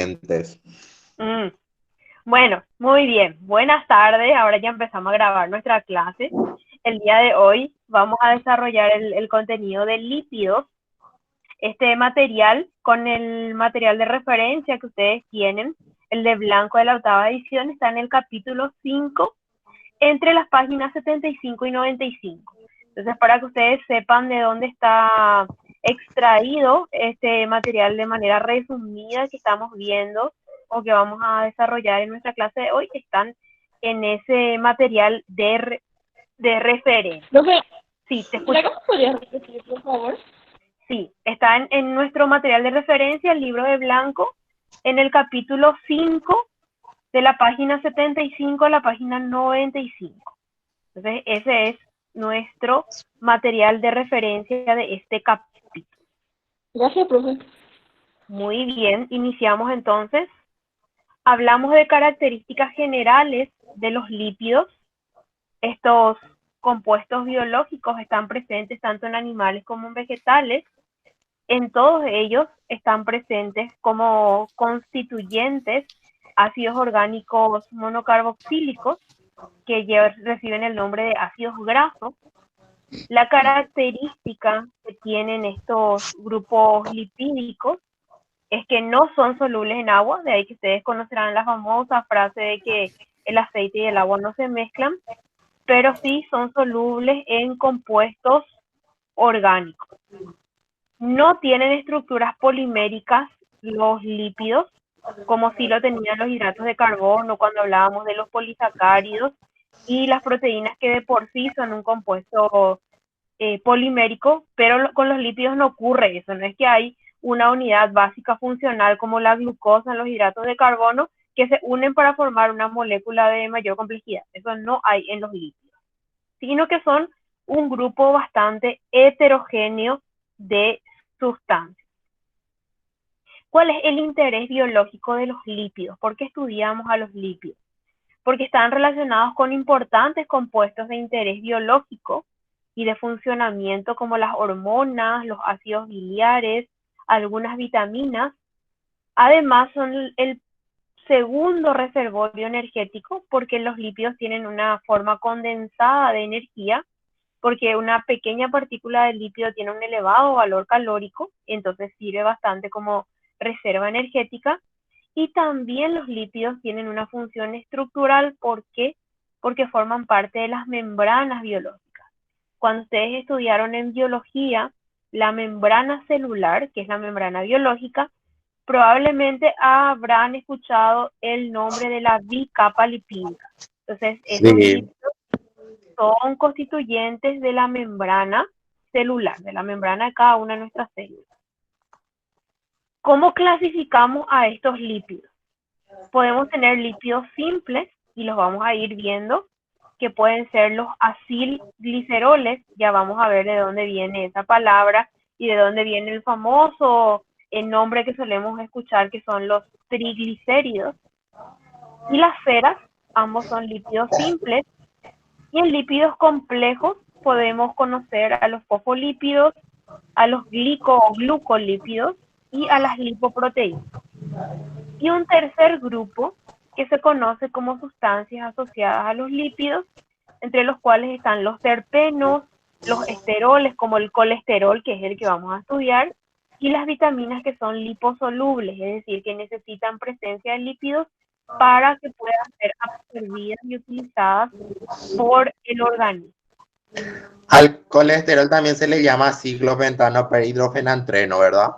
oyentes. Mm, Bueno, muy bien. Buenas tardes. Ahora ya empezamos a grabar nuestra clase. El día de hoy vamos a desarrollar el contenido de lípidos. Este material, con el material de referencia que ustedes tienen, el de blanco de la octava edición, está en el capítulo 5, entre las páginas 75 y 95. Entonces, para que ustedes sepan de dónde está extraído este material de manera resumida que estamos viendo o que vamos a desarrollar en nuestra clase de hoy, están en ese material de referencia. Profe, Sí, te ¿será que escucho. me podrías repetir, por favor? Sí, está en nuestro material de referencia, el libro de blanco, en el capítulo 5, de la página 75 a la página 95. Entonces, ese es nuestro material de referencia de este capítulo. Gracias, profe. Muy bien, iniciamos entonces. Hablamos de características generales de los lípidos. Estos compuestos biológicos están presentes tanto en animales como en vegetales. En todos ellos están presentes como constituyentes ácidos orgánicos monocarboxílicos que reciben el nombre de ácidos grasos. La característica que tienen estos grupos lipídicos es que no son solubles en agua, de ahí que ustedes conocerán la famosa frase de que el aceite y el agua no se mezclan, pero sí son solubles en compuestos orgánicos. No tienen estructuras poliméricas los lípidos, como sí lo tenían los hidratos de carbono cuando hablábamos de los polisacáridos y las proteínas que de por sí son un compuesto polimérico, pero con los lípidos no ocurre eso, no es que hay una unidad básica funcional como la glucosa en los hidratos de carbono que se unen para formar una molécula de mayor complejidad, eso no hay en los lípidos, sino que son un grupo bastante heterogéneo de sustancias. ¿Cuál es el interés biológico de los lípidos? ¿Por qué estudiamos a los lípidos? Porque están relacionados con importantes compuestos de interés biológico y de funcionamiento como las hormonas, los ácidos biliares, algunas vitaminas. Además, son el segundo reservorio energético porque los lípidos tienen una forma condensada de energía, porque una pequeña partícula del lípido tiene un elevado valor calórico, entonces sirve bastante como reserva energética. Y también los lípidos tienen una función estructural, ¿por qué? Porque forman parte de las membranas biológicas. Cuando ustedes estudiaron en biología la membrana celular, que es la membrana biológica, probablemente habrán escuchado el nombre de la bicapa lipídica. Entonces, esos Sí. lípidos son constituyentes de la membrana celular, de la membrana de cada una de nuestras células. ¿Cómo clasificamos a estos lípidos? Podemos tener lípidos simples y los vamos a ir viendo, que pueden ser los acilgliceroles, ya vamos a ver de dónde viene esa palabra y de dónde viene el famoso nombre que solemos escuchar, que son los triglicéridos. Y las ceras, ambos son lípidos simples. Y en lípidos complejos podemos conocer a los fosfolípidos, a los o glucolípidos y a las lipoproteínas. Y un tercer grupo que se conoce como sustancias asociadas a los lípidos, entre los cuales están los terpenos, los esteroles como el colesterol, que es el que vamos a estudiar, y las vitaminas que son liposolubles, es decir, que necesitan presencia de lípidos para que puedan ser absorbidas y utilizadas por el organismo. Al colesterol también se le llama ciclopentano perhidrogenantreno, ¿verdad?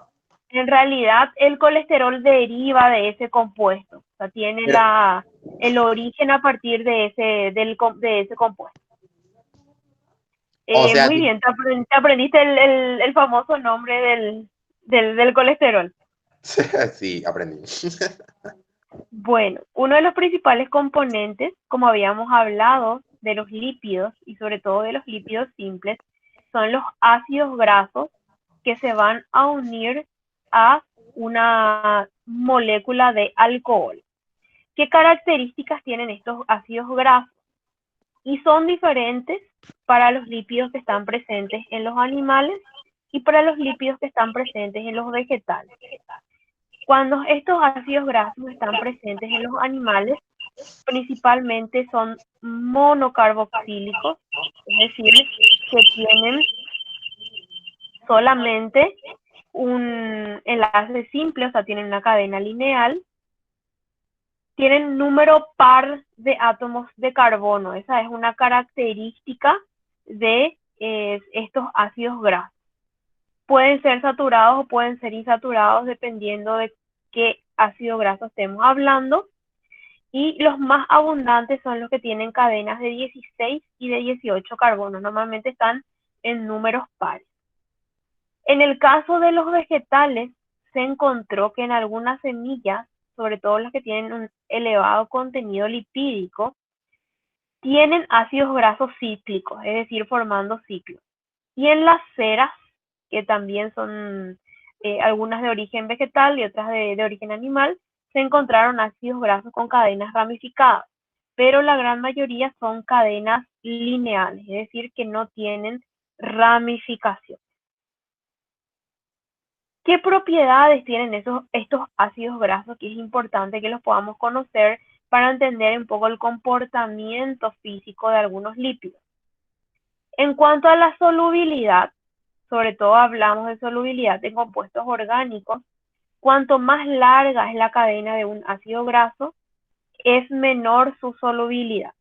En realidad, el colesterol deriva de ese compuesto, o sea, tiene Pero, el origen a partir de ese compuesto. o sea, Muy bien, te aprendiste el famoso nombre del colesterol. sí, aprendí. Bueno, uno de los principales componentes, como habíamos hablado, de los lípidos y sobre todo de los lípidos simples, son los ácidos grasos que se van a unir a una molécula de alcohol. ¿Qué características tienen estos ácidos grasos? Y son diferentes para los lípidos que están presentes en los animales y para los lípidos que están presentes en los vegetales. Cuando estos ácidos grasos están presentes en los animales, principalmente son monocarboxílicos, es decir, que tienen solamente un enlace simple, o sea, tienen una cadena lineal, tienen número par de átomos de carbono. Esa es una característica de estos ácidos grasos. Pueden ser saturados o pueden ser insaturados dependiendo de qué ácido graso estemos hablando. Y los más abundantes son los que tienen cadenas de 16 y de 18 carbonos. Normalmente están en números pares. En el caso de los vegetales, se encontró que en algunas semillas, sobre todo las que tienen un elevado contenido lipídico, tienen ácidos grasos cíclicos, es decir, formando ciclos. Y en las ceras, que también son algunas de origen vegetal y otras de origen animal, se encontraron ácidos grasos con cadenas ramificadas, pero la gran mayoría son cadenas lineales, es decir, que no tienen ramificación. ¿Qué propiedades tienen estos ácidos grasos? Que es importante que los podamos conocer para entender un poco el comportamiento físico de algunos lípidos. En cuanto a la solubilidad, sobre todo hablamos de solubilidad en compuestos orgánicos, cuanto más larga es la cadena de un ácido graso, es menor su solubilidad.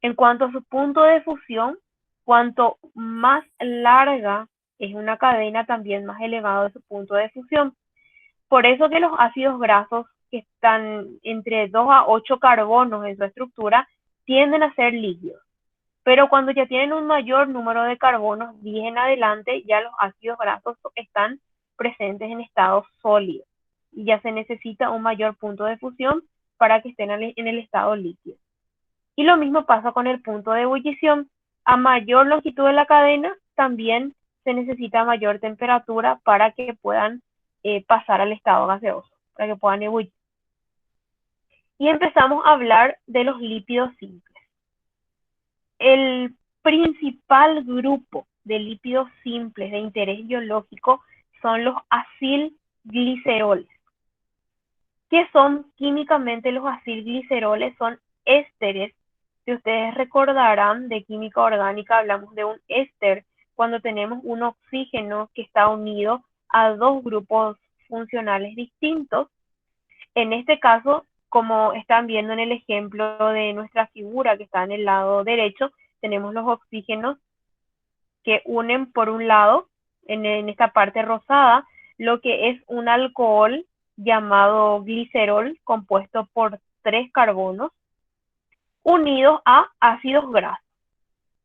En cuanto a su punto de fusión, cuanto más larga es una cadena, también más elevado es su punto de fusión. Por eso que los ácidos grasos que están entre 2 a 8 carbonos en su estructura tienden a ser líquidos. Pero cuando ya tienen un mayor número de carbonos, 10 en adelante, ya los ácidos grasos están presentes en estado sólido. Y ya se necesita un mayor punto de fusión para que estén en el estado líquido. Y lo mismo pasa con el punto de ebullición. A mayor longitud de la cadena, también se necesita mayor temperatura para que puedan pasar al estado gaseoso, para que puedan ebullir. Y empezamos a hablar de los lípidos simples. El principal grupo de lípidos simples de interés biológico son los acilgliceroles. ¿Qué son químicamente los acilgliceroles? Son ésteres. Si ustedes recordarán de química orgánica, hablamos de un éster cuando tenemos un oxígeno que está unido a dos grupos funcionales distintos. En este caso, como están viendo en el ejemplo de nuestra figura que está en el lado derecho, tenemos los oxígenos que unen por un lado, en esta parte rosada, lo que es un alcohol llamado glicerol, compuesto por 3 carbonos, unidos a ácidos grasos,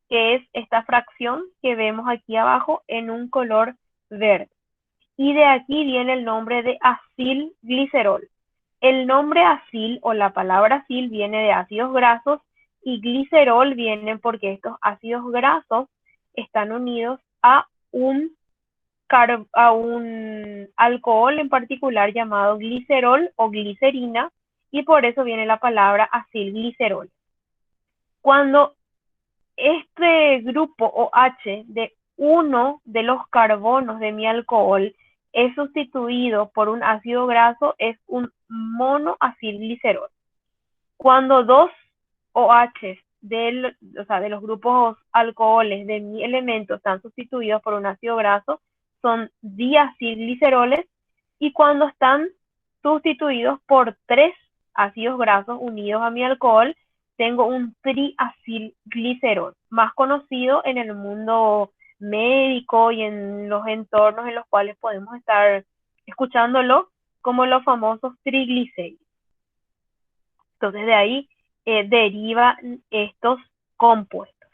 que es esta fracción que vemos aquí abajo en un color verde. Y de aquí viene el nombre de acilglicerol. El nombre acil o la palabra acil viene de ácidos grasos y glicerol viene porque estos ácidos grasos están unidos a un alcohol en particular llamado glicerol o glicerina, y por eso viene la palabra acilglicerol. Cuando este grupo OH de uno de los carbonos de mi alcohol es sustituido por un ácido graso, es un monoacilglicerol. Cuando dos OH de los grupos alcoholes de mi elemento están sustituidos por un ácido graso, son diacilgliceroles, y cuando están sustituidos por 3 ácidos grasos unidos a mi alcohol, tengo un triacilglicerol, más conocido en el mundo médico y en los entornos en los cuales podemos estar escuchándolo como los famosos triglicéridos. Entonces de ahí derivan estos compuestos.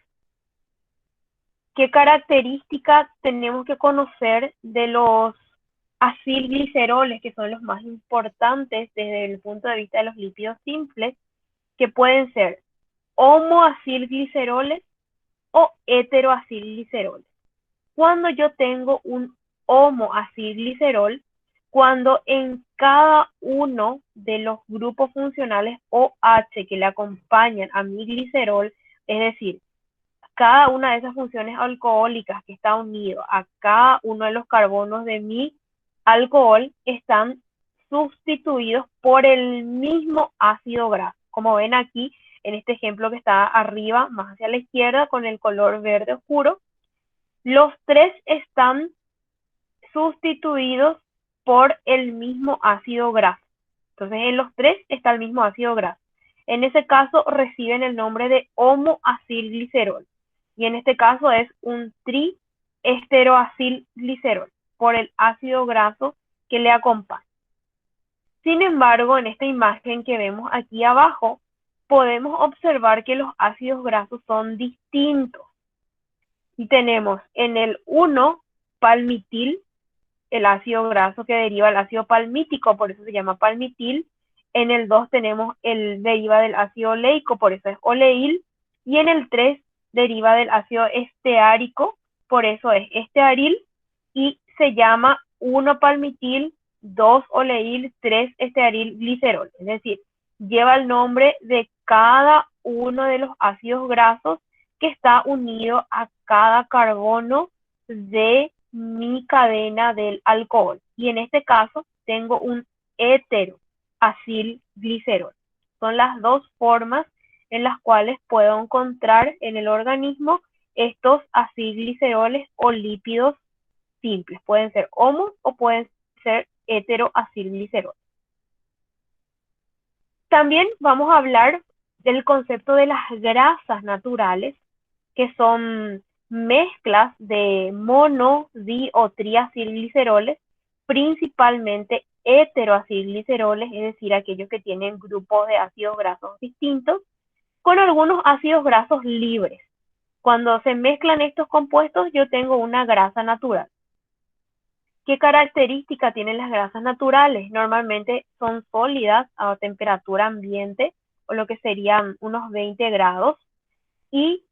¿Qué características tenemos que conocer de los acilgliceroles, que son los más importantes desde el punto de vista de los lípidos simples, que pueden ser homoacilgliceroles o heteroacilgliceroles? Cuando yo tengo un homoacilglicerol, cuando en cada uno de los grupos funcionales OH que le acompañan a mi glicerol, es decir, cada una de esas funciones alcohólicas que está unido a cada uno de los carbonos de mi alcohol están sustituidos por el mismo ácido graso. Como ven aquí, en este ejemplo que está arriba, más hacia la izquierda, con el color verde oscuro, los tres están sustituidos por el mismo ácido graso. Entonces, en los tres está el mismo ácido graso. En ese caso, reciben el nombre de homoacilglicerol. Y en este caso es un triesteroacilglicerol por el ácido graso que le acompaña. Sin embargo, en esta imagen que vemos aquí abajo, podemos observar que los ácidos grasos son distintos. Y tenemos en el 1 palmitil, el ácido graso que deriva del ácido palmítico, por eso se llama palmitil. En el 2 tenemos el deriva del ácido oleico, por eso es oleil. Y en el 3 deriva del ácido esteárico, por eso es estearil. Y se llama 1 palmitil, 2 oleil, 3 estearil glicerol. Es decir, lleva el nombre de cada uno de los ácidos grasos que está unido a cada carbono de mi cadena del alcohol. Y en este caso tengo un heteroacilglicerol. Son las dos formas en las cuales puedo encontrar en el organismo estos acilgliceroles o lípidos simples. Pueden ser homo o pueden ser heteroacilglicerol. También vamos a hablar del concepto de las grasas naturales, que son mezclas de mono, di o triacilgliceroles, principalmente heteroacilgliceroles, es decir, aquellos que tienen grupos de ácidos grasos distintos, con algunos ácidos grasos libres. Cuando se mezclan estos compuestos, yo tengo una grasa natural. ¿Qué característica tienen las grasas naturales? Normalmente son sólidas a temperatura ambiente, o lo que serían unos 20 grados, y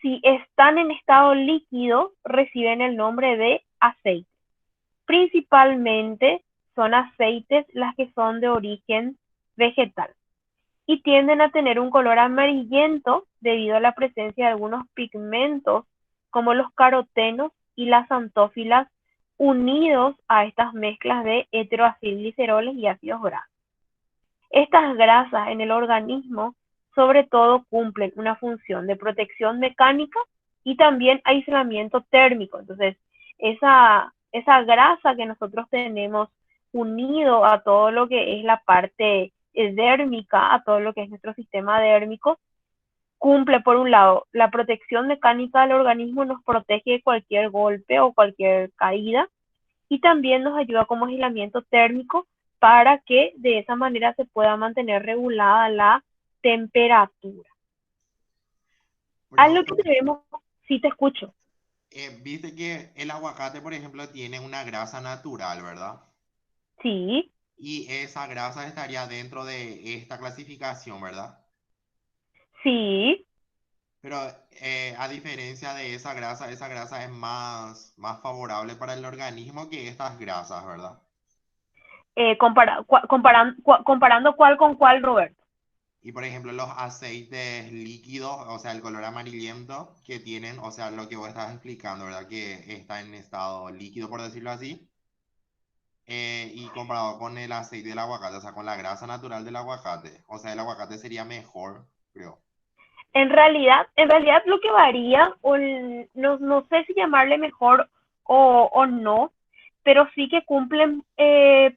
si están en estado líquido, reciben el nombre de aceite. Principalmente son aceites las que son de origen vegetal y tienden a tener un color amarillento debido a la presencia de algunos pigmentos como los carotenos y las antófilas unidos a estas mezclas de heteroacilgliceroles y ácidos grasos. Estas grasas en el organismo sobre todo cumplen una función de protección mecánica y también aislamiento térmico. Entonces, esa grasa que nosotros tenemos unido a todo lo que es la parte dérmica, a todo lo que es nuestro sistema dérmico, cumple por un lado la protección mecánica del organismo, nos protege de cualquier golpe o cualquier caída, y también nos ayuda como aislamiento térmico para que de esa manera se pueda mantener regulada la temperatura. Algo que debemos, sí te escucho. Viste que el aguacate, por ejemplo, tiene una grasa natural, ¿verdad? Sí, Y esa grasa estaría dentro de esta clasificación, ¿verdad? sí. Pero a diferencia de esa grasa es más favorable para el organismo que estas grasas, ¿verdad? Comparando cuál con cuál, Roberto. Y por ejemplo, los aceites líquidos, o sea, el color amarillento que tienen, o sea, lo que vos estás explicando, ¿verdad? Que está en estado líquido, por decirlo así. Y comparado con el aceite del aguacate, o sea, con la grasa natural del aguacate. O sea, el aguacate sería mejor, creo. En realidad lo que varía, o no sé si llamarle mejor o no, pero sí que cumplen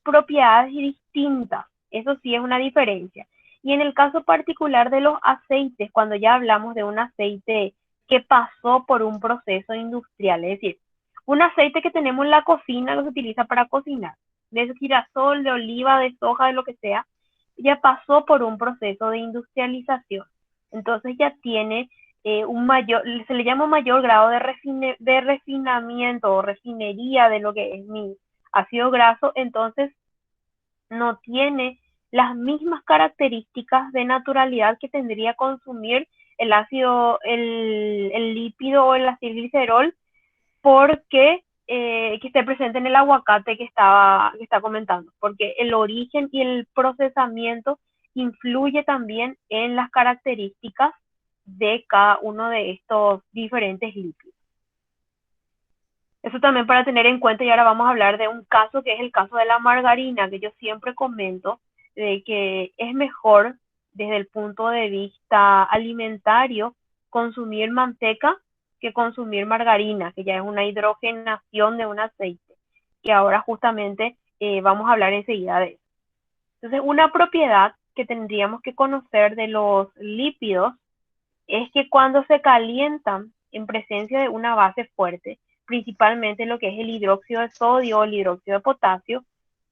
propiedades distintas. Eso sí es una diferencia. Y en el caso particular de los aceites, cuando ya hablamos de un aceite que pasó por un proceso industrial, es decir, un aceite que tenemos en la cocina, que se utiliza para cocinar, de girasol, de oliva, de soja, de lo que sea, ya pasó por un proceso de industrialización. Entonces ya tiene un mayor, se le llama mayor grado de refinamiento o refinería de lo que es mi ácido graso, entonces no tiene las mismas características de naturalidad que tendría consumir el ácido, el lípido o el acilglicerol, porque que esté presente en el aguacate que está comentando, porque el origen y el procesamiento influye también en las características de cada uno de estos diferentes lípidos. Eso también para tener en cuenta, y ahora vamos a hablar de un caso que es el caso de la margarina, que yo siempre comento de que es mejor desde el punto de vista alimentario consumir manteca que consumir margarina, que ya es una hidrogenación de un aceite, que ahora justamente vamos a hablar enseguida de eso. Entonces, una propiedad que tendríamos que conocer de los lípidos es que cuando se calientan en presencia de una base fuerte, principalmente lo que es el hidróxido de sodio o el hidróxido de potasio,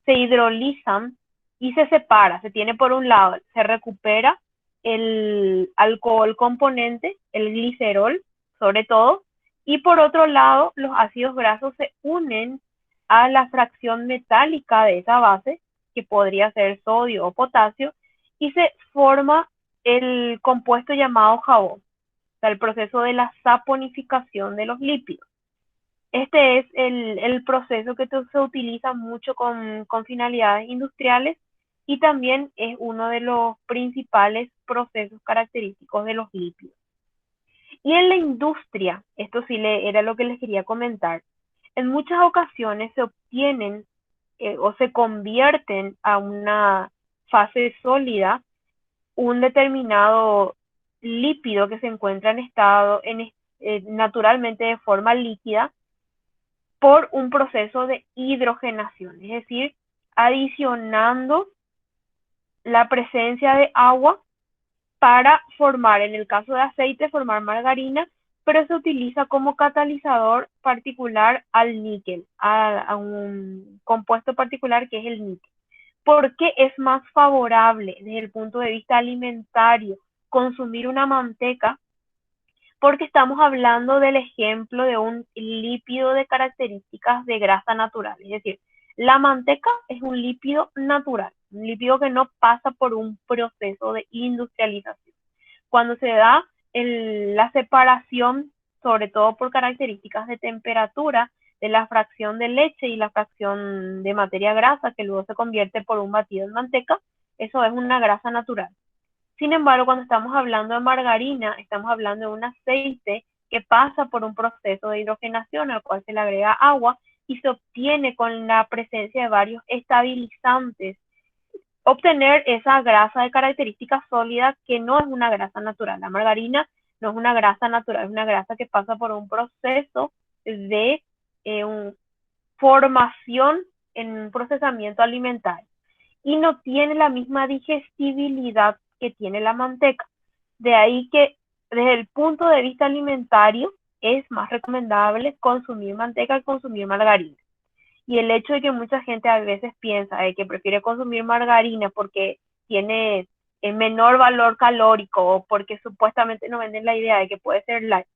se hidrolizan y se separa. Se tiene por un lado, se recupera el alcohol componente, el glicerol sobre todo, y por otro lado los ácidos grasos se unen a la fracción metálica de esa base, que podría ser sodio o potasio, y se forma el compuesto llamado jabón, o sea, el proceso de la saponificación de los lípidos. Este es el proceso que se utiliza mucho con finalidades industriales y también es uno de los principales procesos característicos de los lípidos. Y en la industria, esto sí era lo que les quería comentar, en muchas ocasiones se obtienen o se convierten a una fase sólida un determinado lípido que se encuentra en estado naturalmente de forma líquida por un proceso de hidrogenación, es decir, adicionando la presencia de agua para formar, en el caso de aceite, formar margarina, pero se utiliza como catalizador particular al níquel, a un compuesto particular que es el níquel. ¿Por qué es más favorable desde el punto de vista alimentario consumir una manteca? Porque estamos hablando del ejemplo de un lípido de características de grasa natural. Es decir, la manteca es un lípido natural, un lípido que no pasa por un proceso de industrialización. Cuando se da la separación, sobre todo por características de temperatura, de la fracción de leche y la fracción de materia grasa, que luego se convierte por un batido en manteca, eso es una grasa natural. Sin embargo, cuando estamos hablando de margarina, estamos hablando de un aceite que pasa por un proceso de hidrogenación al cual se le agrega agua y se obtiene con la presencia de varios estabilizantes obtener esa grasa de características sólidas que no es una grasa natural. La margarina no es una grasa natural, es una grasa que pasa por un proceso de formación en un procesamiento alimentario y no tiene la misma digestibilidad que tiene la manteca. De ahí que desde el punto de vista alimentario es más recomendable consumir manteca que consumir margarina. Y el hecho de que mucha gente a veces piensa de que prefiere consumir margarina porque tiene menor valor calórico o porque supuestamente no venden la idea de que puede ser light,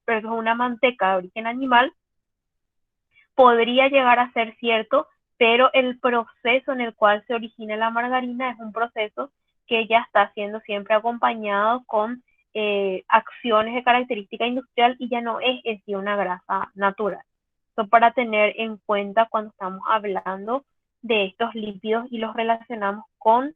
pero eso es una manteca de origen animal, podría llegar a ser cierto, pero el proceso en el cual se origina la margarina es un proceso que ya está siendo siempre acompañado con acciones de característica industrial y ya no es en sí una grasa natural. Eso para tener en cuenta cuando estamos hablando de estos lípidos y los relacionamos con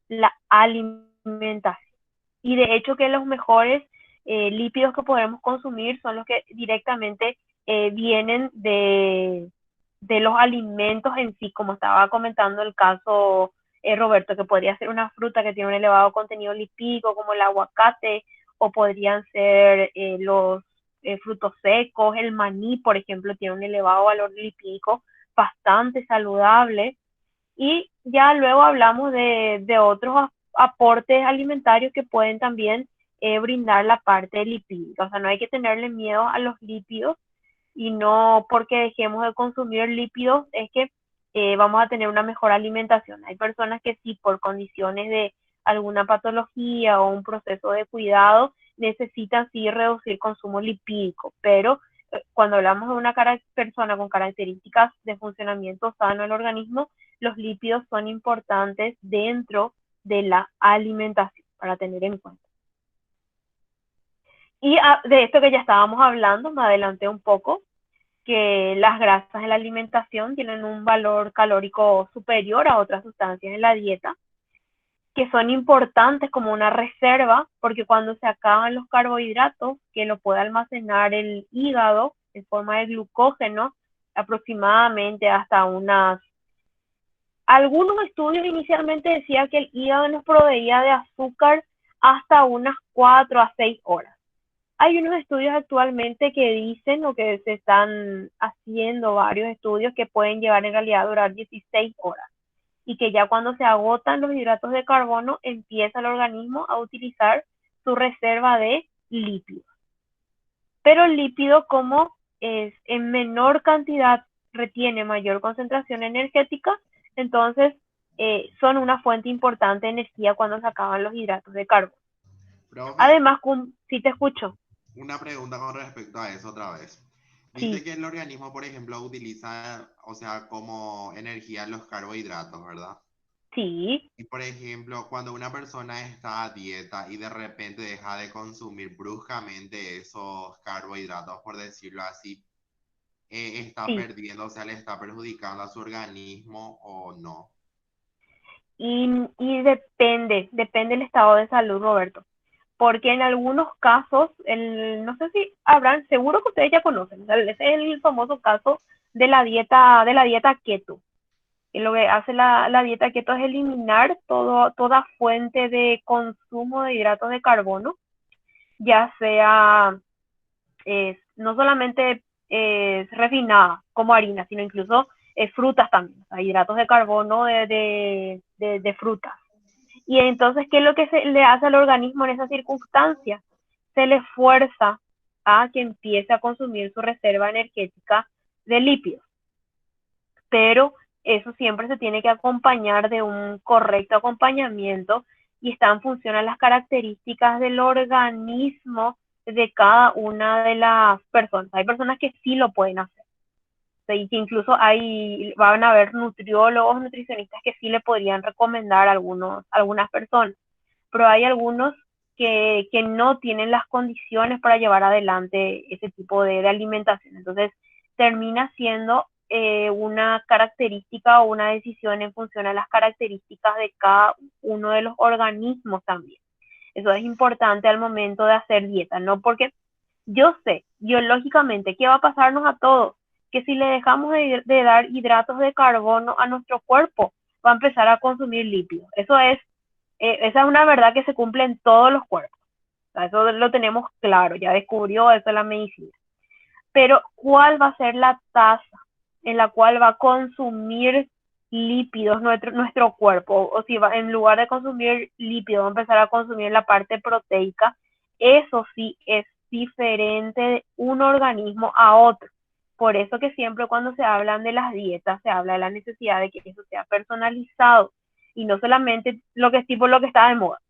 la alimentación. Y de hecho que los mejores lípidos que podemos consumir son los que directamente vienen de los alimentos en sí, como estaba comentando el caso Roberto, que podría ser una fruta que tiene un elevado contenido lipídico como el aguacate, o podrían ser los frutos secos, el maní, por ejemplo, tiene un elevado valor lipídico bastante saludable. Y ya luego hablamos de otros aportes alimentarios que pueden también brindar la parte lipídica. O sea, no hay que tenerle miedo a los lípidos y no porque dejemos de consumir lípidos es que vamos a tener una mejor alimentación. Hay personas que sí, por condiciones de alguna patología o un proceso de cuidado, necesitan sí reducir consumo lipídico, pero cuando hablamos de una persona con características de funcionamiento sano del organismo, los lípidos son importantes dentro de la alimentación para tener en cuenta. Y de esto que ya estábamos hablando, me adelanté un poco, que las grasas en la alimentación tienen un valor calórico superior a otras sustancias en la dieta, que son importantes como una reserva, porque cuando se acaban los carbohidratos, que lo puede almacenar el hígado en forma de glucógeno aproximadamente hasta unas... Algunos estudios inicialmente decían que el hígado nos proveía de azúcar hasta unas 4 a 6 horas. Hay unos estudios actualmente que dicen, o que se están haciendo varios estudios, que pueden llegar en realidad a durar 16 horas y que ya cuando se agotan los hidratos de carbono empieza el organismo a utilizar su reserva de lípidos. Pero el lípido, como es en menor cantidad, retiene mayor concentración energética, entonces son una fuente importante de energía cuando se acaban los hidratos de carbono. Profe, Además, si te escucho, una pregunta con respecto a eso otra vez. Viste sí, que el organismo, por ejemplo, utiliza, o sea, como energía los carbohidratos, ¿verdad? sí, Y por ejemplo, cuando una persona está a dieta y de repente deja de consumir bruscamente esos carbohidratos, por decirlo así, está sí. perdiendo, o sea, le está perjudicando a su organismo o no. Y depende del estado de salud, Roberto. Porque en algunos casos, no sé si habrán, seguro que ustedes ya conocen, ese es el famoso caso de la dieta keto. Y lo que hace la dieta keto es eliminar toda fuente de consumo de hidratos de carbono, ya sea no solamente refinada como harina, sino incluso frutas también, o sea, hidratos de carbono de frutas. Y entonces, ¿qué es lo que se le hace al organismo en esas circunstancias? Se le fuerza a que empiece a consumir su reserva energética de lípidos. Pero eso siempre se tiene que acompañar de un correcto acompañamiento y está en función a las características del organismo de cada una de las personas. Hay personas que sí lo pueden hacer. Y que incluso van a haber nutriólogos, nutricionistas que sí le podrían recomendar a algunas personas, pero hay algunos que no tienen las condiciones para llevar adelante ese tipo de alimentación. Entonces, termina siendo una característica o una decisión en función a las características de cada uno de los organismos también. Eso es importante al momento de hacer dieta, ¿no? Porque yo sé biológicamente qué va a pasarnos a todos, que si le dejamos de dar hidratos de carbono a nuestro cuerpo, va a empezar a consumir lípidos. Esa es una verdad que se cumple en todos los cuerpos. O sea, eso lo tenemos claro, ya descubrió eso la medicina. Pero, ¿cuál va a ser la tasa en la cual va a consumir lípidos nuestro cuerpo? O si va, en lugar de consumir lípidos, va a empezar a consumir la parte proteica. Eso sí es diferente de un organismo a otro. Por eso que siempre cuando se hablan de las dietas, se habla de la necesidad de que eso sea personalizado y no solamente lo que es tipo lo que está de moda.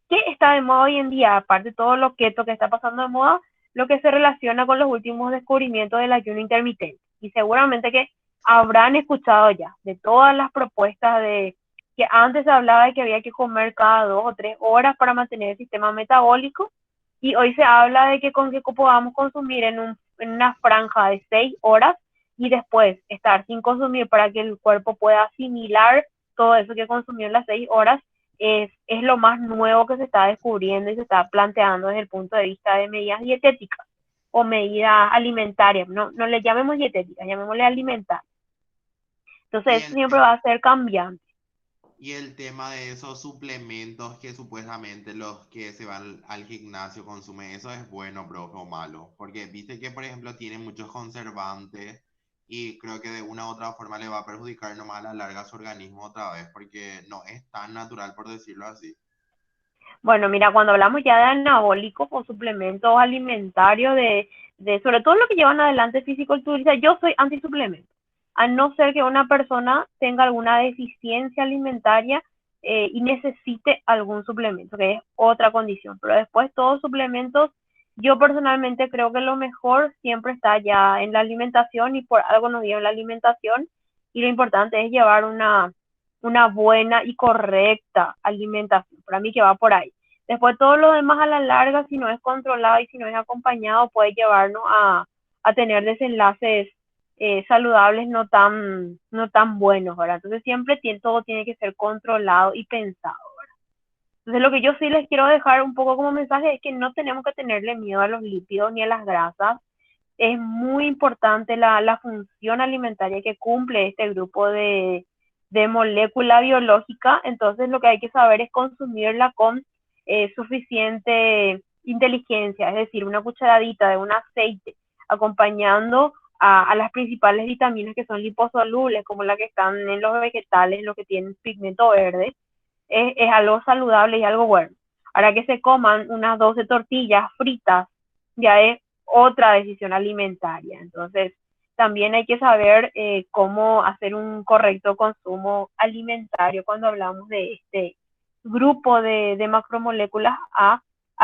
¿Qué está de moda hoy en día? Aparte de todo lo keto que está pasando de moda, lo que se relaciona con los últimos descubrimientos del ayuno intermitente. Y seguramente que habrán escuchado ya de todas las propuestas de que antes se hablaba de que había que comer cada 2 o 3 horas para mantener el sistema metabólico, y hoy se habla de que con que podamos consumir en una franja de 6 horas y después estar sin consumir para que el cuerpo pueda asimilar todo eso que consumió en las 6 horas, es lo más nuevo que se está descubriendo y se está planteando desde el punto de vista de medidas dietéticas o medidas alimentarias. No, no le llamemos dietéticas, llamémosle alimentarias. Y Entonces, esto el, siempre va a ser cambiante. y el tema de esos suplementos que supuestamente los que se van al gimnasio consumen, ¿eso es bueno, profe, o malo? Porque viste que, por ejemplo, tiene muchos conservantes y creo que de una u otra forma le va a perjudicar nomás a la larga a su organismo otra vez, porque no es tan natural, por decirlo así. Bueno, mira, cuando hablamos ya de anabólicos o suplementos alimentarios, sobre todo lo que llevan adelante fisiculturistas, yo soy antisuplemento. A no ser que una persona tenga alguna deficiencia alimentaria y necesite algún suplemento, que es otra condición. Pero después todos suplementos, yo personalmente creo que lo mejor siempre está ya en la alimentación y por algo nos dio la alimentación y lo importante es llevar una buena y correcta alimentación. Para mí que va por ahí. Después todo lo demás a la larga, si no es controlado y si no es acompañado, puede llevarnos a tener desenlaces saludables no tan buenos, ¿verdad? Entonces siempre todo tiene que ser controlado y pensado, ¿verdad? Entonces lo que yo sí les quiero dejar un poco como mensaje es que no tenemos que tenerle miedo a los lípidos ni a las grasas. es muy importante la función alimentaria que cumple este grupo de molécula biológica. Entonces lo que hay que saber es consumirla con suficiente inteligencia, es decir, una cucharadita de un aceite acompañando a las principales vitaminas que son liposolubles, como las que están en los vegetales, los que tienen pigmento verde, es algo saludable y algo bueno. Ahora que se coman unas 12 tortillas fritas, ya es otra decisión alimentaria. Entonces, también hay que saber cómo hacer un correcto consumo alimentario cuando hablamos de este grupo de macromoléculas a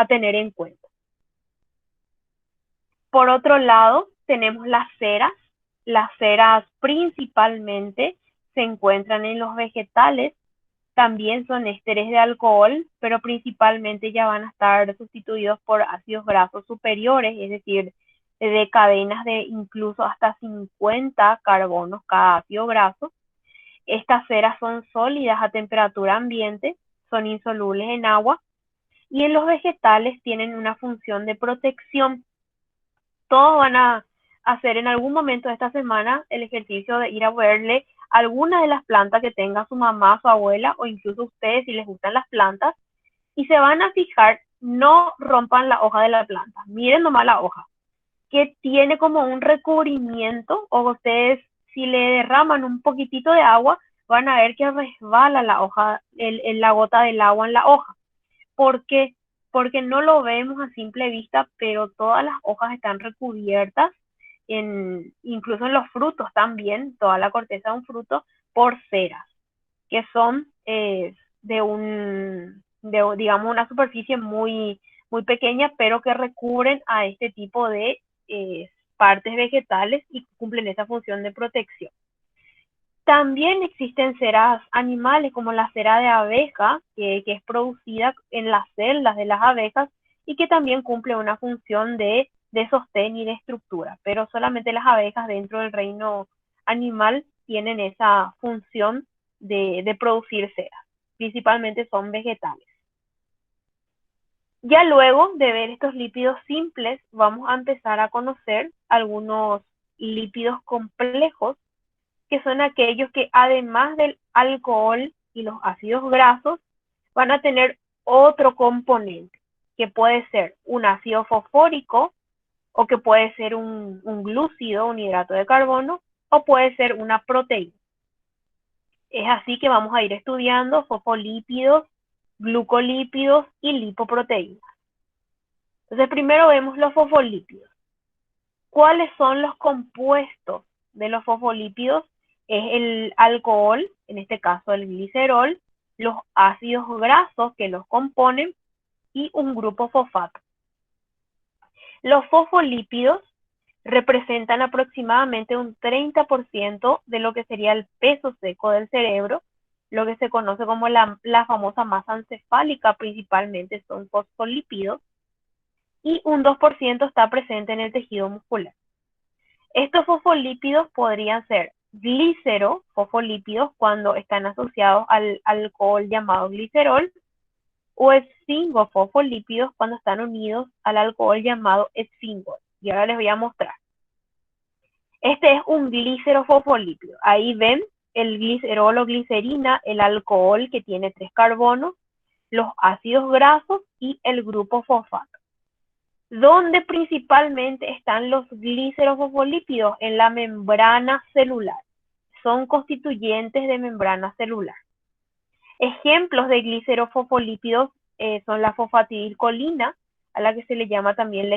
tener en cuenta. Por otro lado, tenemos las ceras. Las ceras principalmente se encuentran en los vegetales, también son ésteres de alcohol, pero principalmente ya van a estar sustituidos por ácidos grasos superiores, es decir, de cadenas de incluso hasta 50 carbonos cada ácido graso. Estas ceras son sólidas a temperatura ambiente, son insolubles en agua y en los vegetales tienen una función de protección. Todos van a hacer en algún momento de esta semana el ejercicio de ir a verle alguna de las plantas que tenga su mamá, su abuela o incluso ustedes si les gustan las plantas y se van a fijar, no rompan la hoja de la planta, miren nomás la hoja, que tiene como un recubrimiento o ustedes si le derraman un poquitito de agua van a ver que resbala la hoja, la gota del agua en la hoja. ¿Por qué? Porque no lo vemos a simple vista, pero todas las hojas están recubiertas, incluso en los frutos también, toda la corteza de un fruto, por ceras, que son digamos, una superficie muy, muy pequeña, pero que recubren a este tipo de partes vegetales y cumplen esa función de protección. También existen ceras animales como la cera de abeja, que es producida en las celdas de las abejas y que también cumple una función de sostén y de estructura, pero solamente las abejas dentro del reino animal tienen esa función de producir cera, principalmente son vegetales. Ya luego de ver estos lípidos simples, vamos a empezar a conocer algunos lípidos complejos, que son aquellos que además del alcohol y los ácidos grasos, van a tener otro componente, que puede ser un ácido fosfórico, o que puede ser un glúcido, un hidrato de carbono, o puede ser una proteína. Es así que vamos a ir estudiando fosfolípidos, glucolípidos y lipoproteínas. Entonces primero vemos los fosfolípidos. ¿Cuáles son los compuestos de los fosfolípidos? Es el alcohol, en este caso el glicerol, los ácidos grasos que los componen y un grupo fosfato. Los fosfolípidos representan aproximadamente un 30% de lo que sería el peso seco del cerebro, lo que se conoce como la famosa masa encefálica, principalmente son fosfolípidos, y un 2% está presente en el tejido muscular. Estos fosfolípidos podrían ser glicerofosfolípidos cuando están asociados al alcohol llamado glicerol, o esfingofosfolípidos cuando están unidos al alcohol llamado esfingol. Y ahora les voy a mostrar. Este es un glicerofosfolípido. Ahí ven el glicerol o glicerina, el alcohol que tiene 3 carbonos, los ácidos grasos y el grupo fosfato. ¿Dónde principalmente están los glicerofosfolípidos? En la membrana celular. Son constituyentes de membrana celular. Ejemplos de glicerofosfolípidos son la fosfatidilcolina, a la que se le llama también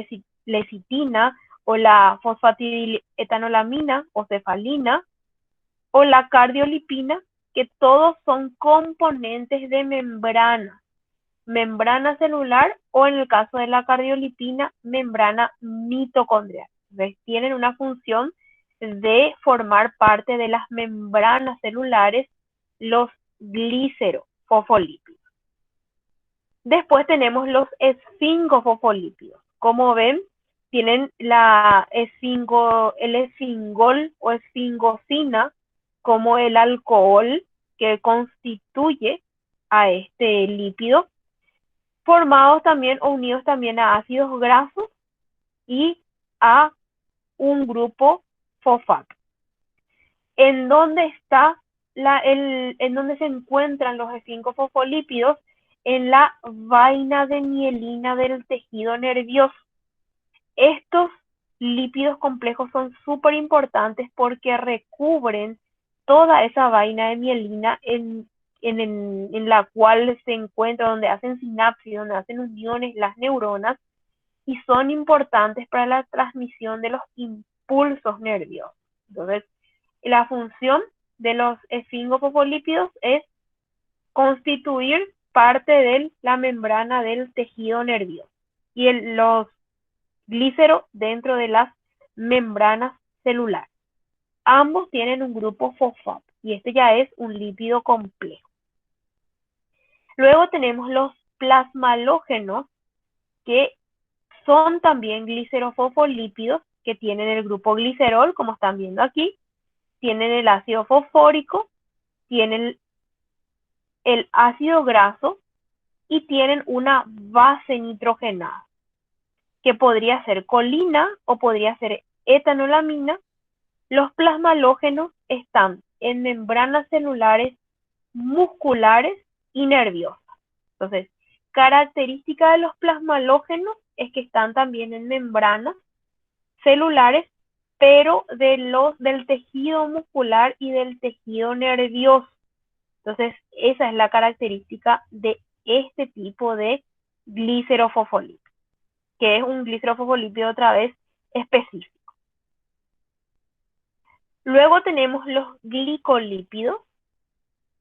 lecitina, o la fosfatidiletolamina o cefalina, o la cardiolipina, que todos son componentes de membrana celular, o en el caso de la cardiolipina, membrana mitocondrial. ¿Ves? Tienen una función de formar parte de las membranas celulares, los glicerofosfolípidos. Después tenemos los esfingofosfolípidos. Como ven, tienen el esfingol o esfingosina como el alcohol que constituye a este lípido, formados también o unidos también a ácidos grasos y a un grupo fosfato. ¿En dónde está en dónde se encuentran los 5 fosfolípidos? En la vaina de mielina del tejido nervioso. Estos lípidos complejos son súper importantes porque recubren toda esa vaina de mielina en la cual se encuentra, donde hacen sinapsis, donde hacen uniones las neuronas, y son importantes para la transmisión de los impulsos nerviosos. Entonces, la función de los esfingofosfolípidos es constituir parte de la membrana del tejido nervioso y los glíceros dentro de las membranas celulares. Ambos tienen un grupo fosfato y este ya es un lípido complejo. Luego tenemos los plasmalógenos, que son también glicerofosfolípidos, que tienen el grupo glicerol, como están viendo aquí, tienen el ácido fosfórico, tienen el ácido graso y tienen una base nitrogenada, que podría ser colina o podría ser etanolamina. Los plasmalógenos están en membranas celulares, musculares y nerviosas. Entonces, característica de los plasmalógenos es que están también en membranas celulares, pero del tejido muscular y del tejido nervioso. Entonces, esa es la característica de este tipo de glicerofosfolípido, que es un glicerofosfolípido otra vez específico. Luego tenemos los glicolípidos,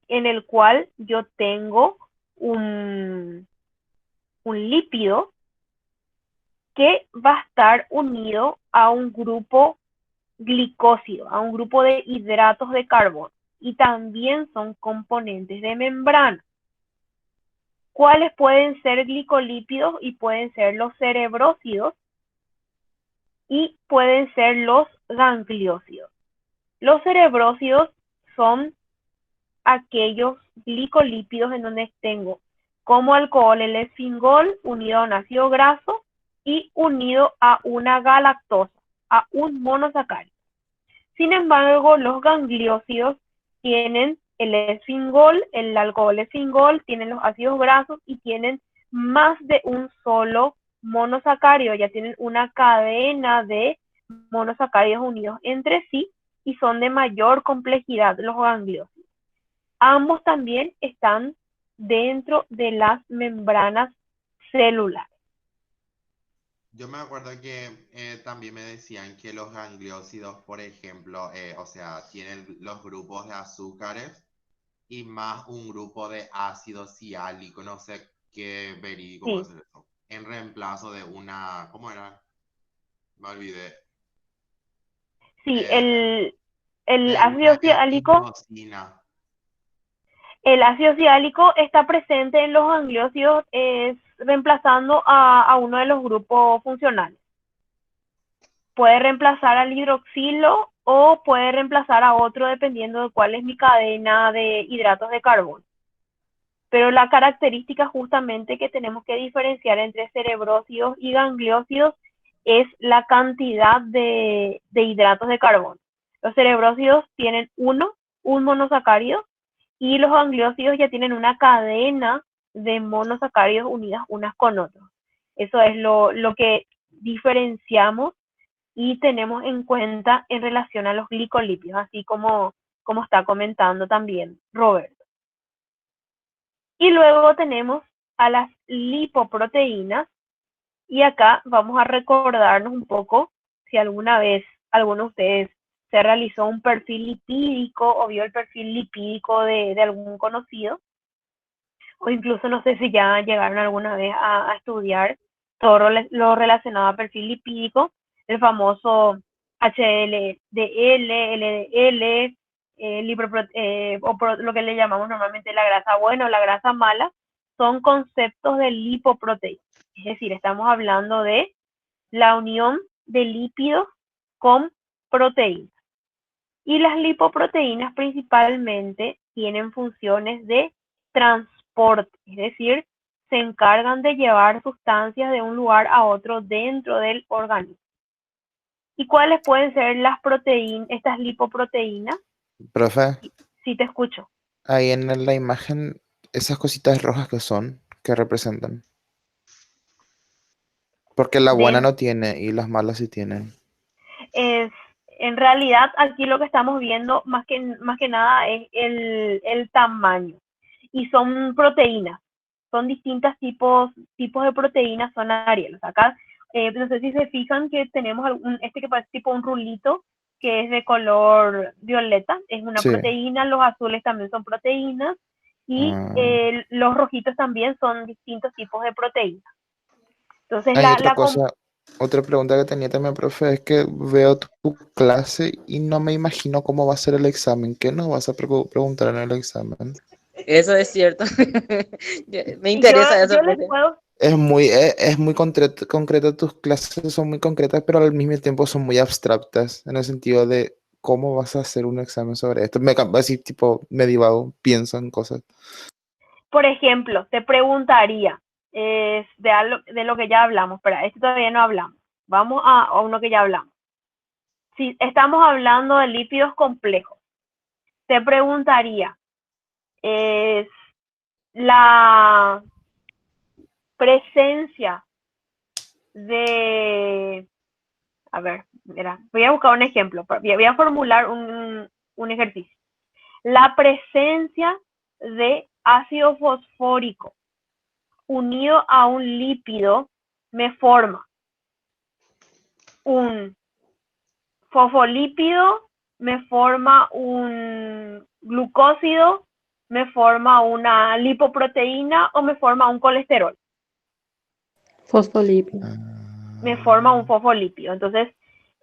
en el cual yo tengo un lípido que va a estar unido a un grupo glicósido, a un grupo de hidratos de carbono, y también son componentes de membrana. ¿Cuáles pueden ser glicolípidos? Y pueden ser los cerebrósidos y pueden ser los gangliósidos. Los cerebrósidos son aquellos glicolípidos en donde tengo como alcohol el esfingol unido a un ácido graso y unido a una galactosa, a un monosacárido. Sin embargo, los gangliósidos tienen el esfingol, el alcohol esfingol, tienen los ácidos grasos y tienen más de un solo monosacárido, ya tienen una cadena de monosacáridos unidos entre sí y son de mayor complejidad los gangliósidos. Ambos también están dentro de las membranas celulares. Yo me acuerdo que también me decían que los gangliósidos, por ejemplo, o sea, tienen los grupos de azúcares y más un grupo de ácido siálico, no sé qué verídico puede Sí, ser eso. En reemplazo de una, ¿cómo era? Me olvidé. sí, Eh, el de ácido una siálico, inosina. el ácido siálico está presente en los gangliósidos, reemplazando a uno de los grupos funcionales. Puede reemplazar al hidroxilo o puede reemplazar a otro dependiendo de cuál es mi cadena de hidratos de carbono. Pero la característica justamente que tenemos que diferenciar entre cerebrósidos y gangliósidos es la cantidad de hidratos de carbono. Los cerebrósidos tienen un monosacárido, y los gangliósidos ya tienen una cadena de monosacáridos unidas unas con otras. Eso es lo que diferenciamos y tenemos en cuenta en relación a los glicolípidos, así como está comentando también Roberto. Y luego tenemos a las lipoproteínas, y acá vamos a recordarnos un poco si alguna vez alguno de ustedes se realizó un perfil lipídico o vio el perfil lipídico de algún conocido, o incluso no sé si ya llegaron alguna vez a estudiar todo lo relacionado a perfil lipídico, el famoso HDL, LDL, lo que le llamamos normalmente la grasa buena o la grasa mala, son conceptos de lipoproteína. Es decir, estamos hablando de la unión de lípidos con proteínas. Y las lipoproteínas principalmente tienen funciones de transporte, es decir, se encargan de llevar sustancias de un lugar a otro dentro del organismo. ¿Y cuáles pueden ser las proteínas, estas lipoproteínas? Profe, Sí, te escucho. ahí en la imagen, esas cositas rojas que son, ¿qué representan? Porque la buena Den- no tiene y las malas sí tienen. es, en realidad, aquí lo que estamos viendo más que nada es el tamaño. Y son proteínas. Son distintos tipos de proteínas, son Ariel. Acá, no sé si se fijan que tenemos este que parece tipo un rulito, que es de color violeta, es una Sí. proteína, los azules también son proteínas, y Ah. los rojitos también son distintos tipos de proteínas. Entonces, Hay otra cosa, otra pregunta que tenía también, profe, es que veo tu clase y no me imagino cómo va a ser el examen. ¿Qué nos vas a preguntar en el examen? Eso es cierto. Me y yo, interesa eso, yo les profe. puedo, Es muy concreta, tus clases son muy concretas, pero al mismo tiempo son muy abstractas, en el sentido de cómo vas a hacer un examen sobre esto. Así tipo, me divago, pienso en cosas. por ejemplo, te preguntaría de lo que ya hablamos, pero esto todavía no hablamos. Vamos a uno que ya hablamos. Si estamos hablando de lípidos complejos, te preguntaría, ¿es la presencia de... A ver, mira, voy a buscar un ejemplo, voy a formular un ejercicio. La presencia de ácido fosfórico unido a un lípido me forma un fosfolípido, me forma un glucósido, me forma una lipoproteína o me forma un colesterol. Fosfolípido. Me forma un fosfolípido. Entonces,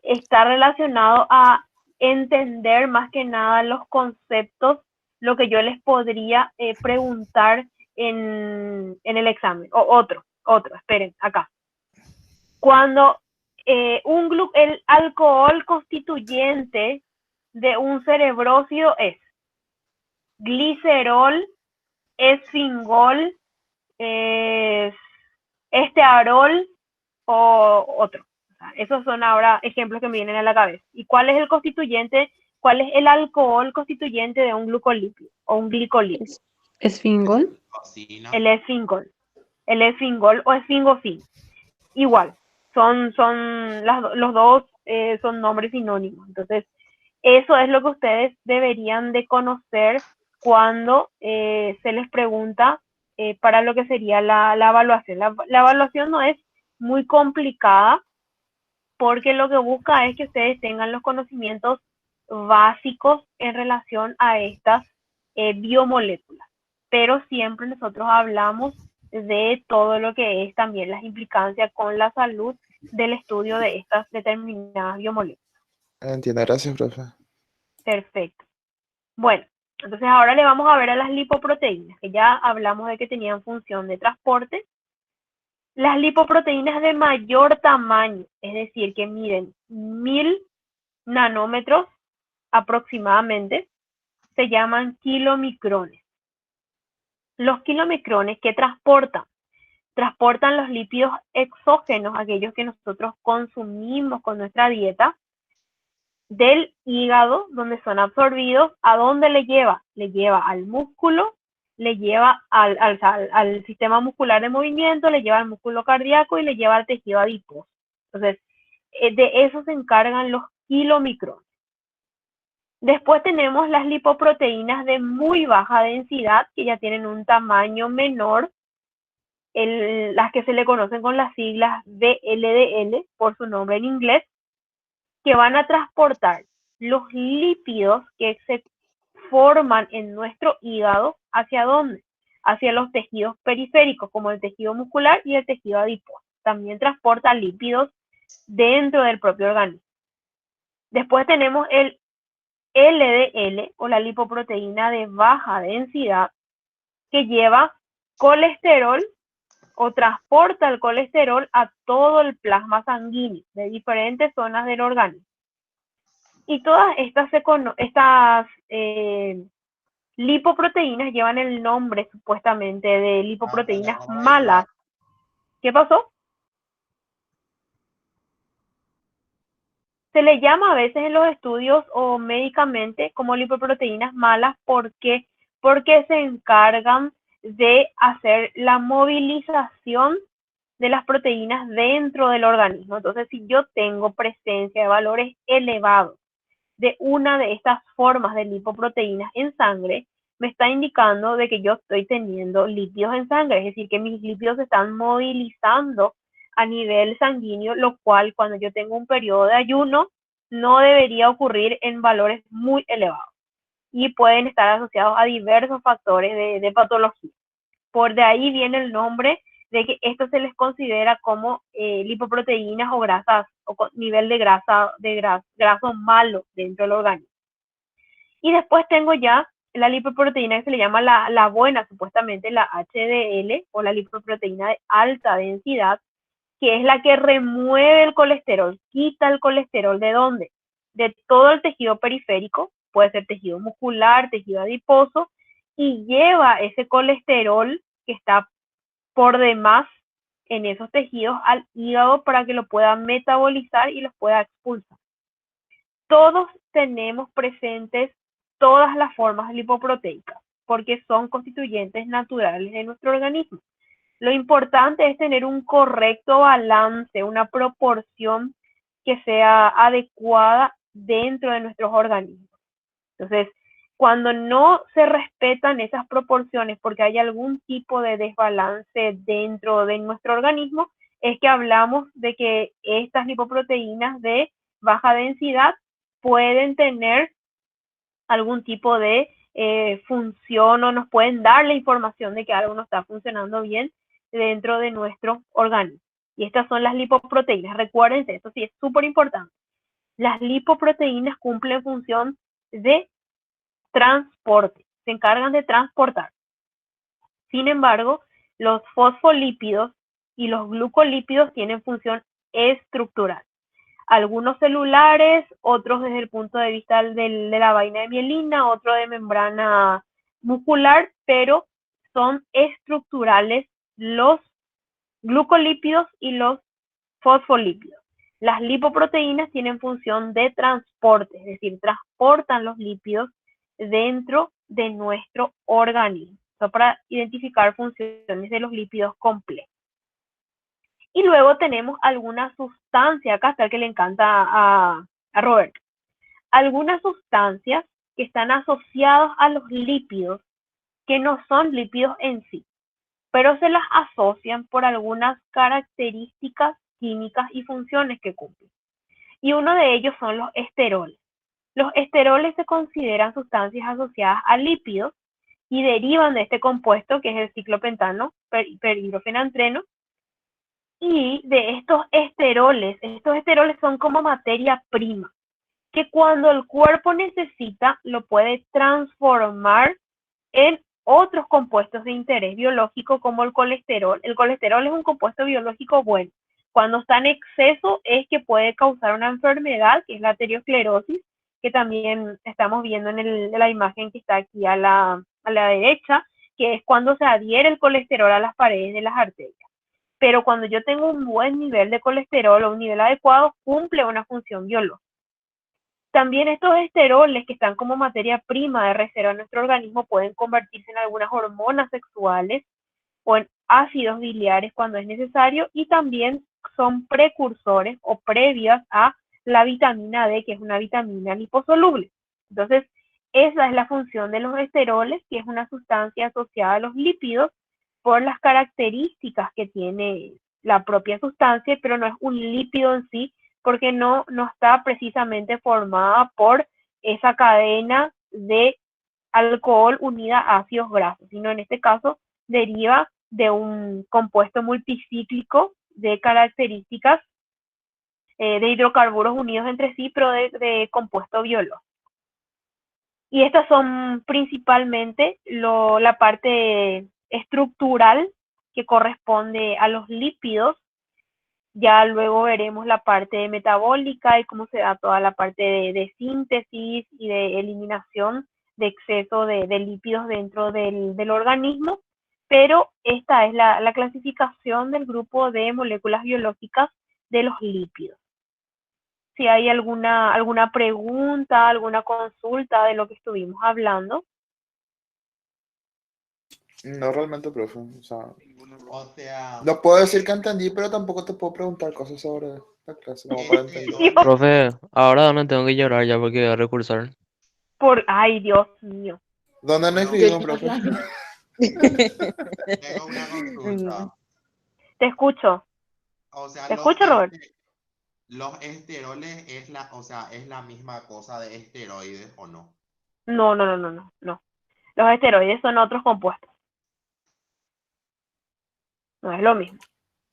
está relacionado a entender más que nada los conceptos, lo que yo les podría preguntar en el examen. O otro, esperen, acá. Cuando el alcohol constituyente de un cerebrócido es glicerol, esfingol, estearol o otro. O sea, esos son ahora ejemplos que me vienen a la cabeza. ¿Y cuál es el constituyente? ¿Cuál es el alcohol constituyente de un glucolípido o un glicolípido? Esfingol. Cocina. El esfingol o esfingofin. Igual, son los dos son nombres sinónimos. Entonces, eso es lo que ustedes deberían de conocer cuando se les pregunta para lo que sería la evaluación. La evaluación no es muy complicada porque lo que busca es que ustedes tengan los conocimientos básicos en relación a estas biomoléculas. Pero siempre nosotros hablamos de todo lo que es también las implicancias con la salud del estudio de estas determinadas biomoléculas. Entiendo, gracias, profe. Perfecto. Bueno, entonces ahora le vamos a ver a las lipoproteínas, que ya hablamos de que tenían función de transporte. Las lipoproteínas de mayor tamaño, es decir, que miden 1000 nanómetros aproximadamente, se llaman kilomicrones. Los kilomicrones, ¿qué transportan? Transportan los lípidos exógenos, aquellos que nosotros consumimos con nuestra dieta, del hígado, donde son absorbidos. ¿A dónde le lleva? Le lleva al músculo, le lleva al sistema muscular de movimiento, le lleva al músculo cardíaco y le lleva al tejido adiposo. Entonces, de eso se encargan los kilomicrones. Después tenemos las lipoproteínas de muy baja densidad, que ya tienen un tamaño menor, las que se le conocen con las siglas VLDL, por su nombre en inglés, que van a transportar los lípidos que se forman en nuestro hígado, ¿hacia dónde? Hacia los tejidos periféricos, como el tejido muscular y el tejido adiposo. También transporta lípidos dentro del propio organismo. Después tenemos el LDL o la lipoproteína de baja densidad, que lleva colesterol o transporta el colesterol a todo el plasma sanguíneo de diferentes zonas del organismo. Y todas estas lipoproteínas llevan el nombre supuestamente de lipoproteínas malas. ¿Qué pasó? Se le llama a veces en los estudios o médicamente como lipoproteínas malas. ¿Por qué? Porque se encargan de hacer la movilización de las proteínas dentro del organismo. Entonces, si yo tengo presencia de valores elevados de una de estas formas de lipoproteínas en sangre, me está indicando de que yo estoy teniendo lípidos en sangre, es decir, que mis lípidos se están movilizando a nivel sanguíneo, lo cual cuando yo tengo un periodo de ayuno no debería ocurrir en valores muy elevados y pueden estar asociados a diversos factores de patología. Por de ahí viene el nombre de que esto se les considera como lipoproteínas o grasas o nivel de graso malo dentro del organismo. Y después tengo ya la lipoproteína que se le llama la buena, supuestamente la HDL o la lipoproteína de alta densidad, que es la que remueve el colesterol, quita el colesterol. ¿De dónde? De todo el tejido periférico, puede ser tejido muscular, tejido adiposo, y lleva ese colesterol que está por demás en esos tejidos al hígado para que lo pueda metabolizar y los pueda expulsar. Todos tenemos presentes todas las formas lipoproteicas porque son constituyentes naturales de nuestro organismo. Lo importante es tener un correcto balance, una proporción que sea adecuada dentro de nuestros organismos. Entonces, cuando no se respetan esas proporciones porque hay algún tipo de desbalance dentro de nuestro organismo, es que hablamos de que estas lipoproteínas de baja densidad pueden tener algún tipo de función o nos pueden dar la información de que algo no está funcionando bien dentro de nuestro organismo. Y estas son las lipoproteínas. Recuérdense, esto sí es súper importante. Las lipoproteínas cumplen función de transporte, se encargan de transportar. Sin embargo, los fosfolípidos y los glucolípidos tienen función estructural. Algunos celulares, otros desde el punto de vista de la vaina de mielina, otro de membrana muscular, pero son estructurales los glucolípidos y los fosfolípidos. Las lipoproteínas tienen función de transporte, es decir, transportan los lípidos dentro de nuestro organismo, para identificar funciones de los lípidos complejos. Y luego tenemos alguna sustancia, acá está el que le encanta a Roberto, algunas sustancias que están asociadas a los lípidos, que no son lípidos en sí, pero se las asocian por algunas características químicas y funciones que cumplen. Y uno de ellos son los esteroles. Los esteroles se consideran sustancias asociadas a lípidos y derivan de este compuesto que es el ciclopentano perhidrofenantreno. Y de estos esteroles son como materia prima, que cuando el cuerpo necesita lo puede transformar en otros compuestos de interés biológico como el colesterol. El colesterol es un compuesto biológico bueno. Cuando está en exceso es que puede causar una enfermedad, que es la arteriosclerosis, que también estamos viendo en la imagen que está aquí a la derecha, que es cuando se adhiere el colesterol a las paredes de las arterias. Pero cuando yo tengo un buen nivel de colesterol o un nivel adecuado, cumple una función biológica. También estos esteroles que están como materia prima de reserva en nuestro organismo pueden convertirse en algunas hormonas sexuales o en ácidos biliares cuando es necesario, y también son precursores o previas a la vitamina D, que es una vitamina liposoluble. Entonces, esa es la función de los esteroles, que es una sustancia asociada a los lípidos por las características que tiene la propia sustancia, pero no es un lípido en sí, porque no está precisamente formada por esa cadena de alcohol unida a ácidos grasos, sino en este caso deriva de un compuesto multicíclico de características de hidrocarburos unidos entre sí, pero de compuesto biológico. Y estas son principalmente la parte estructural que corresponde a los lípidos. Ya luego veremos la parte metabólica y cómo se da toda la parte de síntesis y de eliminación de exceso de lípidos dentro del organismo, pero esta es la clasificación del grupo de moléculas biológicas de los lípidos. si hay alguna pregunta, alguna consulta de lo que estuvimos hablando. No realmente, profe. O sea, O sea, no puedo decir que entendí, pero tampoco te puedo preguntar cosas sobre la clase como para entender. Dios, Profe, ahora no tengo que llorar ya porque voy a recursar. ay, Dios mío. ¿Dónde nos Bueno, escribimos, profe? tengo una consulta. Te escucho, O sea, Robert. los esteroles es o sea, es la misma cosa de esteroides o no. No, no, no, no, no, no. Los esteroides son otros compuestos. No es lo mismo.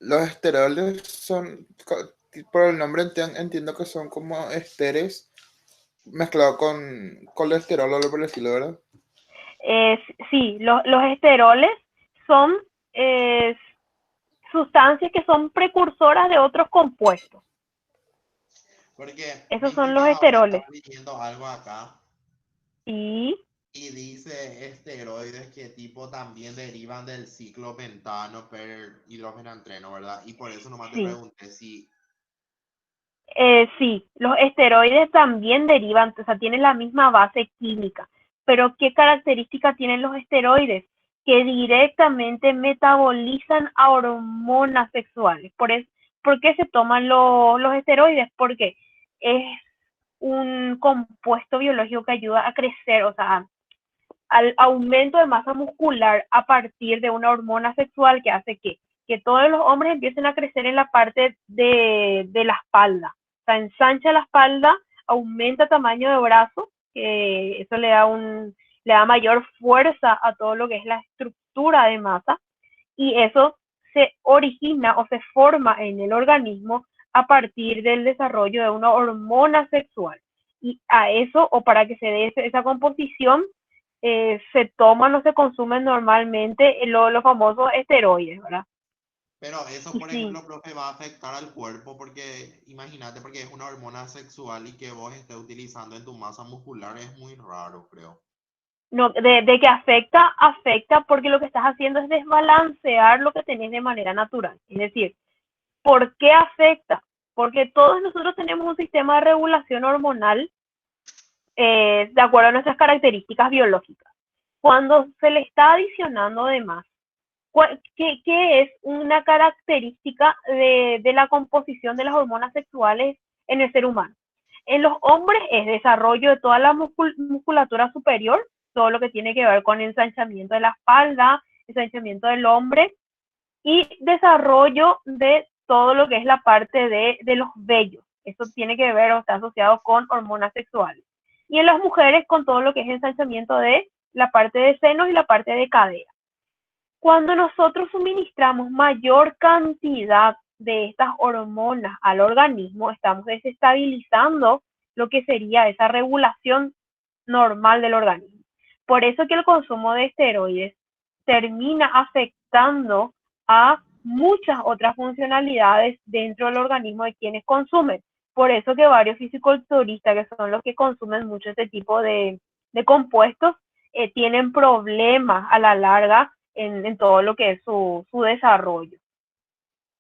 Los esteroides son, por el nombre entiendo que son como esteres mezclados con colesterol o algo por el estilo, ¿verdad? Sí, los esteroles son sustancias que son precursoras de otros compuestos. Porque Esos viste son que los ahora esteroles. estamos leyendo algo acá Y y dice esteroides que tipo también derivan del ciclo pentano per hidrogenantreno, ¿verdad? Y por eso nomás te sí, pregunté si sí, los esteroides también derivan, o sea, tienen la misma base química. Pero ¿qué características tienen los esteroides? Que directamente metabolizan a hormonas sexuales. ¿Por qué se toman los esteroides? Porque es un compuesto biológico que ayuda a crecer, o sea, al aumento de masa muscular a partir de una hormona sexual que hace que todos los hombres empiecen a crecer en la parte de la espalda. O sea, ensancha la espalda, aumenta tamaño de brazo, que eso le da mayor fuerza a todo lo que es la estructura de masa, y eso se origina o se forma en el organismo a partir del desarrollo de una hormona sexual. Y a eso, o para que se dé esa composición, se toman o se consumen normalmente los famosos esteroides, ¿verdad? pero eso, Y por sí, ejemplo, profe, va a afectar al cuerpo porque imagínate, porque es una hormona sexual y que vos estés utilizando en tu masa muscular es muy raro, creo. no, de que afecta, afecta porque lo que estás haciendo es desbalancear lo que tenés de manera natural. Es decir, ¿por qué afecta? Porque todos nosotros tenemos un sistema de regulación hormonal de acuerdo a nuestras características biológicas. Cuando se le está adicionando además, ¿qué es una característica de la composición de las hormonas sexuales en el ser humano? En los hombres es desarrollo de toda la musculatura superior, todo lo que tiene que ver con ensanchamiento de la espalda, ensanchamiento del hombre y desarrollo de todo lo que es la parte de los vellos. Eso tiene que ver o está asociado con hormonas sexuales. Y en las mujeres con todo lo que es ensanchamiento de la parte de senos y la parte de cadera. Cuando nosotros suministramos mayor cantidad de estas hormonas al organismo, estamos desestabilizando lo que sería esa regulación normal del organismo. Por eso que el consumo de esteroides termina afectando a muchas otras funcionalidades dentro del organismo de quienes consumen. Por eso que varios fisiculturistas, que son los que consumen mucho este tipo de compuestos, tienen problemas a la larga en todo lo que es su desarrollo.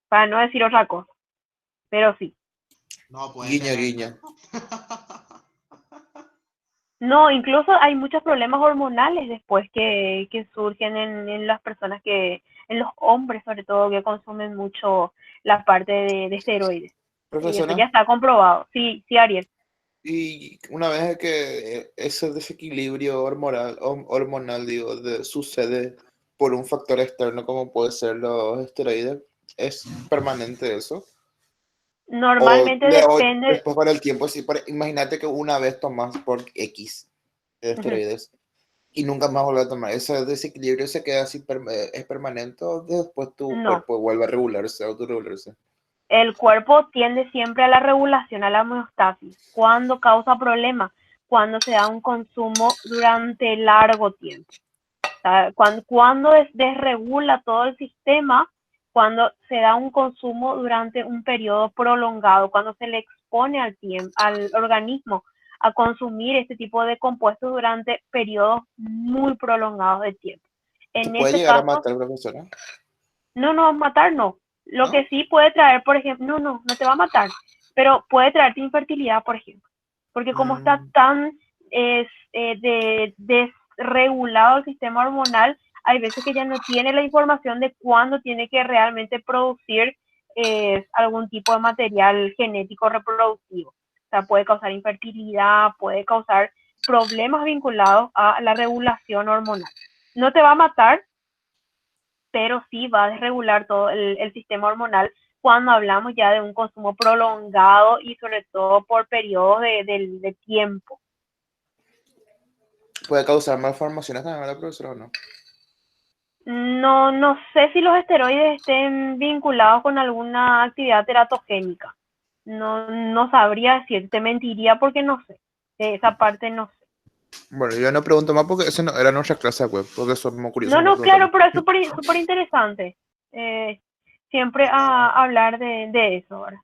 Para no decir otra cosa, pero sí. No puede Guiño, tener. guiño. No, incluso hay muchos problemas hormonales después que surgen en las personas en los hombres sobre todo, que consumen mucho la parte de esteroides. Y eso ya Profesora, está comprobado. Sí, sí, Ariel. y una vez que ese desequilibrio hormonal digo, sucede por un factor externo como puede ser los esteroides, ¿es permanente eso? O, Normalmente o depende. después con el tiempo, sí, imagínate que una vez tomas por X de Uh-huh. esteroides y nunca más vuelves a tomar. ¿Ese desequilibrio se queda así, es permanente o después tu No, cuerpo vuelve a regularse, a autorregularse? el cuerpo tiende siempre a la regulación, a la homeostasis. ¿Cuándo causa problemas? Cuando se da un consumo durante largo tiempo. O sea, cuando desregula todo el sistema, cuando se da un consumo durante un periodo prolongado, cuando se le expone al organismo a consumir este tipo de compuestos durante periodos muy prolongados de tiempo. ¿Te En puede ese llegar a caso, matar, profesora? no, matar no. Lo que ¿No? sí puede traer, por ejemplo, no te va a matar, pero puede traerte infertilidad, por ejemplo, porque como está tan desregulado el sistema hormonal, hay veces que ya no tiene la información de cuándo tiene que realmente producir algún tipo de material genético reproductivo. O sea, puede causar infertilidad, puede causar problemas vinculados a la regulación hormonal. No te va a matar, pero sí va a desregular todo el sistema hormonal cuando hablamos ya de un consumo prolongado y sobre todo por periodos de tiempo. Puede causar malformaciones también, ¿verdad, profesora, o no? No sé si los esteroides estén vinculados con alguna actividad teratogénica. No sabría decir, te mentiría porque no sé. De esa parte no sé. Bueno, yo no pregunto más porque esa no era nuestra clase web, porque somos curiosos. No, claro, pero es súper interesante. Siempre a hablar de eso, ¿verdad?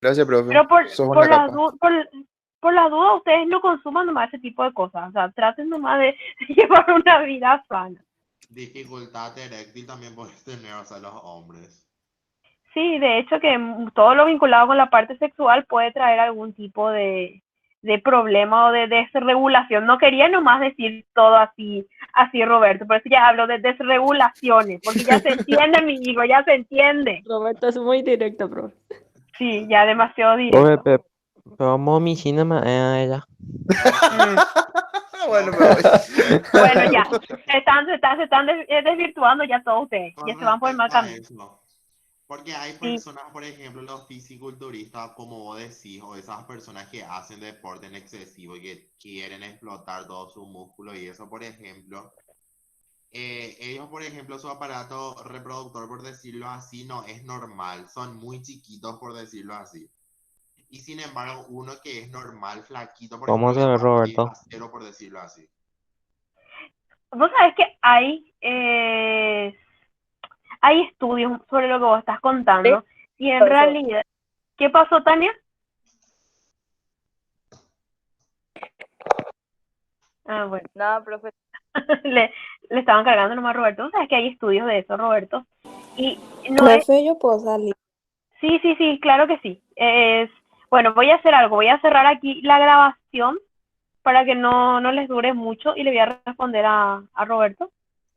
Gracias, profe. Pero Sos una capa. por las dudas, ustedes no consuman nomás ese tipo de cosas. O sea, traten nomás de llevar una vida sana. Dificultad eréctil también puedes tener, o sea, los hombres. Sí, de hecho que todo lo vinculado con la parte sexual puede traer algún tipo de problema o de desregulación. No quería nomás decir todo así, Roberto, por eso ya hablo de desregulaciones, porque ya se entiende, mi hijo, ya se entiende. Roberto es muy directo, profe. Sí, ya demasiado Oye, directo. pero mi cinema a ella. Bueno, me voy. Bueno, ya, se están desvirtuando ya todos ustedes, Con ya se van por el mal respecto a camino. eso, porque hay Sí, personas, por ejemplo, los fisiculturistas, como vos decís, o esas personas que hacen deporte en excesivo y que quieren explotar todo su músculo y eso, por ejemplo, ellos, por ejemplo, su aparato reproductor, por decirlo así, no es normal, son muy chiquitos, por decirlo así. Y sin embargo, uno que es normal, flaquito, por ¿Cómo ejemplo, se ve, está muy Roberto? acero, por decirlo así. vos sabés que hay estudios sobre lo que vos estás contando, y en realidad, ¿qué pasó, Tania? Ah, bueno. Nada, profe. le estaban cargando nomás a Roberto. ¿Sabes que hay estudios de eso, Roberto? Y no es... Profe, yo puedo salir. Sí, claro que sí. Bueno, voy a hacer algo. Voy a cerrar aquí la grabación para que no les dure mucho y le voy a responder a Roberto.